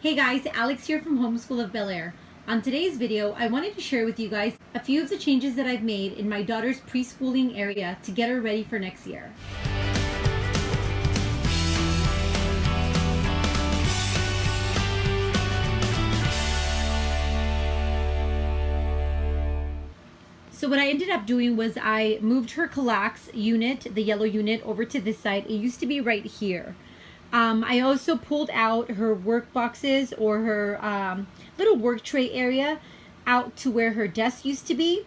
Hey guys, Alex here from Homeschool of Bel Air. On today's video, I wanted to share with you guys a few of the changes that I've made in my daughter's preschooling area to get her ready for next year. So what I ended up doing was I moved her Kallax unit, the yellow unit, over to this side. It used to be right here. I also pulled out her work boxes or her little work tray area out to where her desk used to be.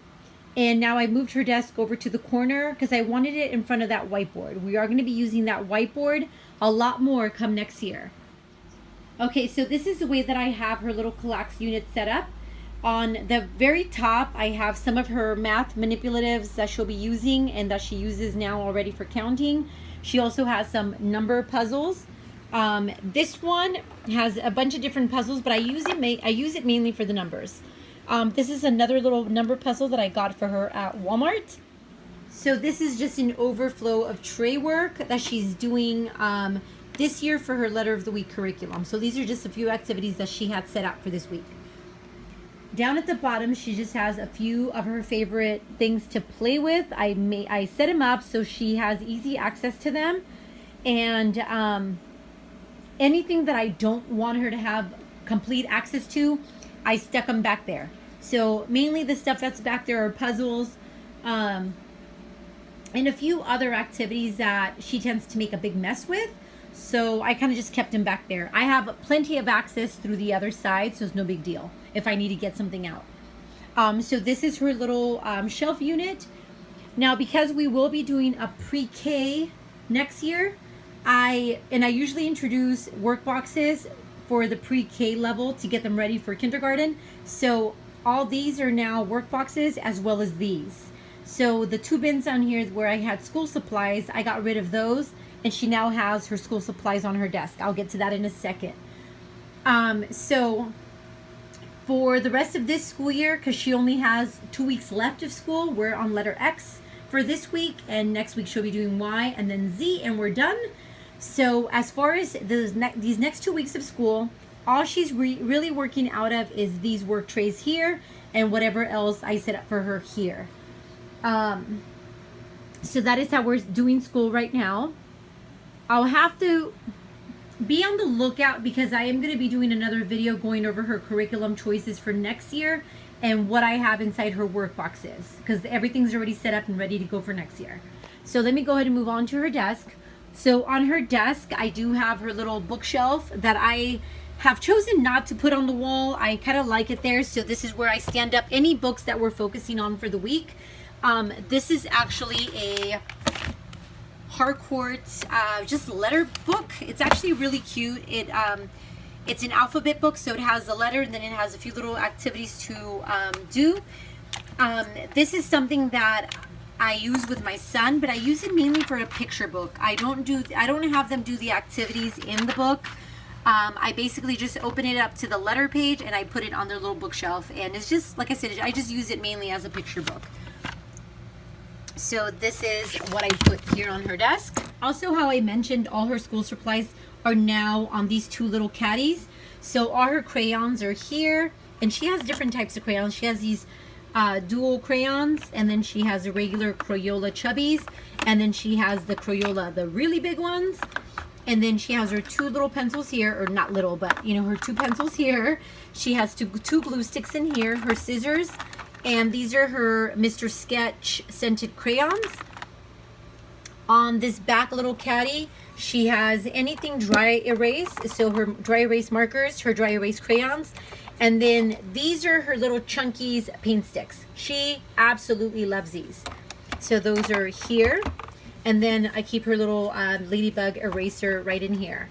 And now I moved her desk over to the corner because I wanted it in front of that whiteboard. We are going to be using that whiteboard a lot more come next year. Okay, so this is the way that I have her little Kallax unit set up. On the very top, I have some of her math manipulatives that she'll be using and that she uses now already for counting. She also has some number puzzles. This one has a bunch of different puzzles, but I use it mainly for the numbers. This is another little number puzzle that I got for her at Walmart. So this is just an overflow of tray work that she's doing this year for her Letter of the Week curriculum. So these are just a few activities that she had set out for this week. Down at the bottom, she just has a few of her favorite things to play with. I set them up so she has easy access to them. And anything that I don't want her to have complete access to, I stuck them back there. So mainly the stuff that's back there are puzzles and a few other activities that she tends to make a big mess with. So I kind of just kept them back there. I have plenty of access through the other side, so it's no big deal if I need to get something out. So this is her little shelf unit. Now, because we will be doing a pre-K next year, I usually introduce work boxes for the pre-K level to get them ready for kindergarten. So all these are now work boxes as well as these. So the two bins down here where I had school supplies, I got rid of those, and she now has her school supplies on her desk. I'll get to that in a second. So for the rest of this school year, because she only has 2 weeks left of school, we're on letter X for this week, and next week she'll be doing Y and then Z, and we're done. So as far as these next 2 weeks of school, all she's really working out of is these work trays here and whatever else I set up for her here. So that is how we're doing school right now. I'll have to be on the lookout because I am going to be doing another video going over her curriculum choices for next year and what I have inside her work boxes, because everything's already set up and ready to go for next year. So let me go ahead and move on to her desk. So on her desk, I do have her little bookshelf that I have chosen not to put on the wall. I kind of like it there. So this is where I stand up any books that we're focusing on for the week. This is actually a Harcourt just letter book. It's actually really cute. It's an alphabet book, so it has the letter and then it has a few little activities to do. This is something that I use with my son, but I use it mainly for a picture book. I don't have them do the activities in the book. I basically just open it up to the letter page and I put it on their little bookshelf, and it's just, like I said, I just use it mainly as a picture book. So this is what I put here on her desk. Also, how I mentioned all her school supplies are now on these two little caddies. So all her crayons are here, and she has different types of crayons. She has these dual crayons, and then she has the regular Crayola chubbies, and then she has the Crayola, the really big ones. And then she has her two little pencils here, or not little, but you know, her two pencils here. She has two glue sticks in here, her scissors, and these are her Mr. Sketch scented crayons. On this back little caddy, she has anything dry erase, so her dry erase markers, her dry erase crayons, and then these are her little Chunkies paint sticks. She absolutely loves these. So those are here, and then I keep her little ladybug eraser right in here.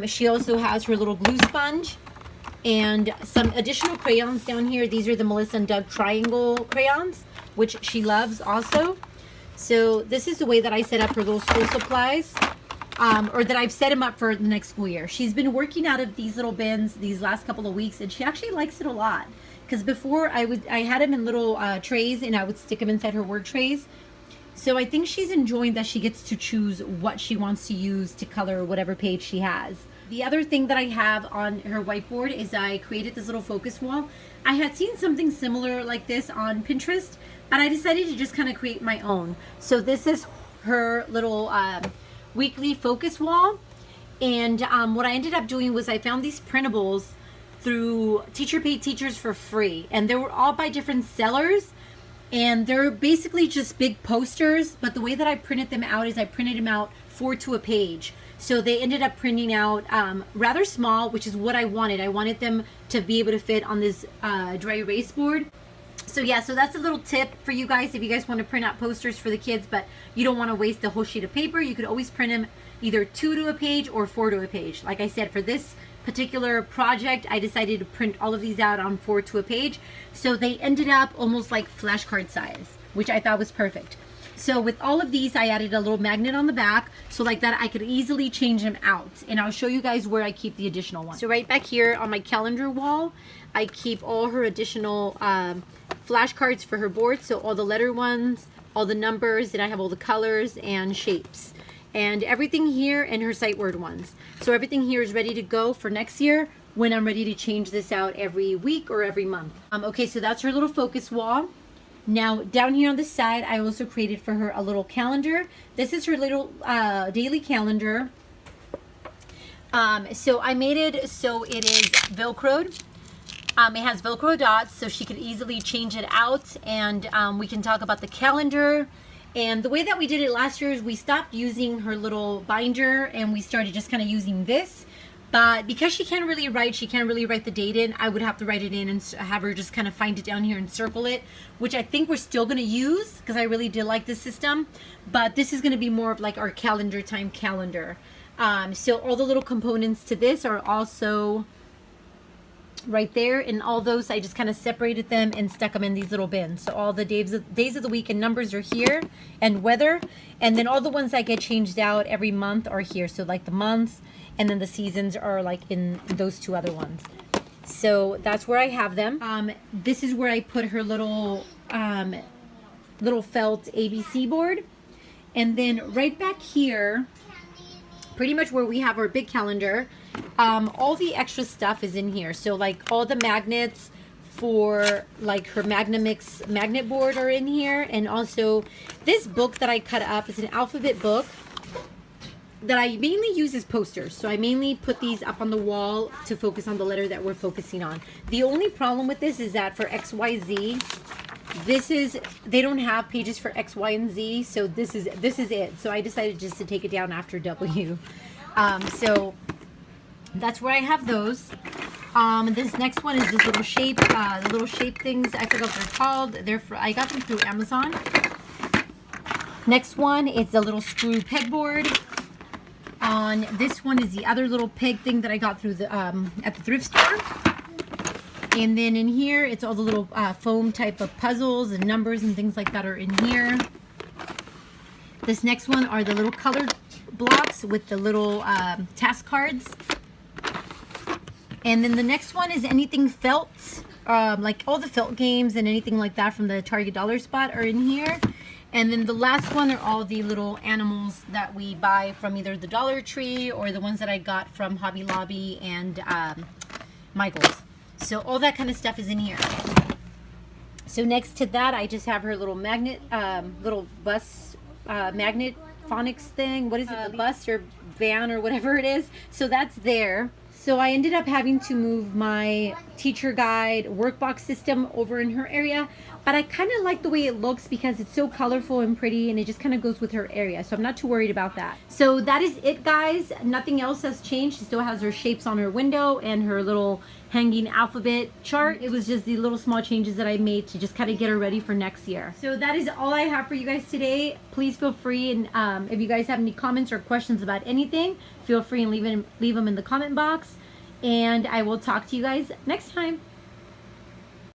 She also has her little glue sponge and some additional crayons down here. These are the Melissa and Doug triangle crayons, which she loves also. So this is the way that I set up her little school supplies, or that I've set them up for the next school year. She's been working out of these little bins these last couple of weeks, and she actually likes it a lot. Because before I had them in little trays, and I would stick them inside her work trays. So I think she's enjoying that she gets to choose what she wants to use to color whatever page she has. The other thing that I have on her whiteboard is I created this little focus wall. I had seen something similar like this on Pinterest, but I decided to just kind of create my own. So this is her little weekly focus wall. And what I ended up doing was I found these printables through Teacher Paid Teachers for free. And they were all by different sellers. And they're basically just big posters. But the way that I printed them out is I printed them out 4 to a page. So they ended up printing out rather small, which is what I wanted. I wanted them to be able to fit on this dry erase board. So yeah, so that's a little tip for you guys if you guys want to print out posters for the kids, but you don't want to waste the whole sheet of paper. You could always print them either 2 to a page or 4 to a page. Like I said, for this particular project, I decided to print all of these out on 4 to a page. So they ended up almost like flashcard size, which I thought was perfect. So with all of these, I added a little magnet on the back, so like that I could easily change them out. And I'll show you guys where I keep the additional ones. So right back here on my calendar wall, I keep all her additional flashcards for her board. So all the letter ones, all the numbers, and I have all the colors and shapes. And everything here and her sight word ones. So everything here is ready to go for next year when I'm ready to change this out every week or every month. Okay, so that's her little focus wall. Now down here on the side, I also created for her a little calendar. This is her little daily calendar. So I made it so it is Velcroed. It has Velcro dots, so she could easily change it out, and we can talk about the calendar. And the way that we did it last year is we stopped using her little binder and we started just kind of using this. But because she can't really write the date in, I would have to write it in and have her just kind of find it down here and circle it, which I think we're still going to use because I really did like this system. But this is going to be more of like our calendar time calendar. So all the little components to this are also right there, and all those I just kind of separated them and stuck them in these little bins. So all the days of the week and numbers are here, and weather, and then all the ones that get changed out every month are here. So like the months, and then the seasons are like in those 2 other ones. So that's where I have them. This is where I put her little felt ABC board, and then right back here, pretty much where we have our big calendar, all the extra stuff is in here. So like all the magnets for like her Magnamix magnet board are in here. And also this book that I cut up is an alphabet book that I mainly use as posters. So I mainly put these up on the wall to focus on the letter that we're focusing on. The only problem with this is that for XYZ, they don't have pages for X, Y, and Z, so this is it. So I decided just to take it down after W. So that's where I have those. This next one is this little shape, the little shape things. I forgot what they're called. I got them through Amazon. Next one is the little screw pegboard. This one is the other little peg thing that I got through the at the thrift store. And then in here, it's all the little foam type of puzzles and numbers and things like that are in here. This next one are the little colored blocks with the little task cards. And then the next one is anything felt, like all the felt games and anything like that from the Target Dollar Spot are in here. And then the last one are all the little animals that we buy from either the Dollar Tree or the ones that I got from Hobby Lobby and Michael's. So all that kind of stuff is in here. So next to that, I just have her little magnet, little bus magnet phonics thing. What is it? Bus or van or whatever it is. So that's there. So I ended up having to move my teacher guide workbox system over in her area, but I kind of like the way it looks because it's so colorful and pretty, and it just kind of goes with her area, so I'm not too worried about that. So that is it, guys. Nothing else has changed. She still has her shapes on her window and her little hanging alphabet chart. It was just the little small changes that I made to just kind of get her ready for next year. So that is all I have for you guys today. Please feel free, and if you guys have any comments or questions about anything, feel free and leave them in the comment box. And I will talk to you guys next time.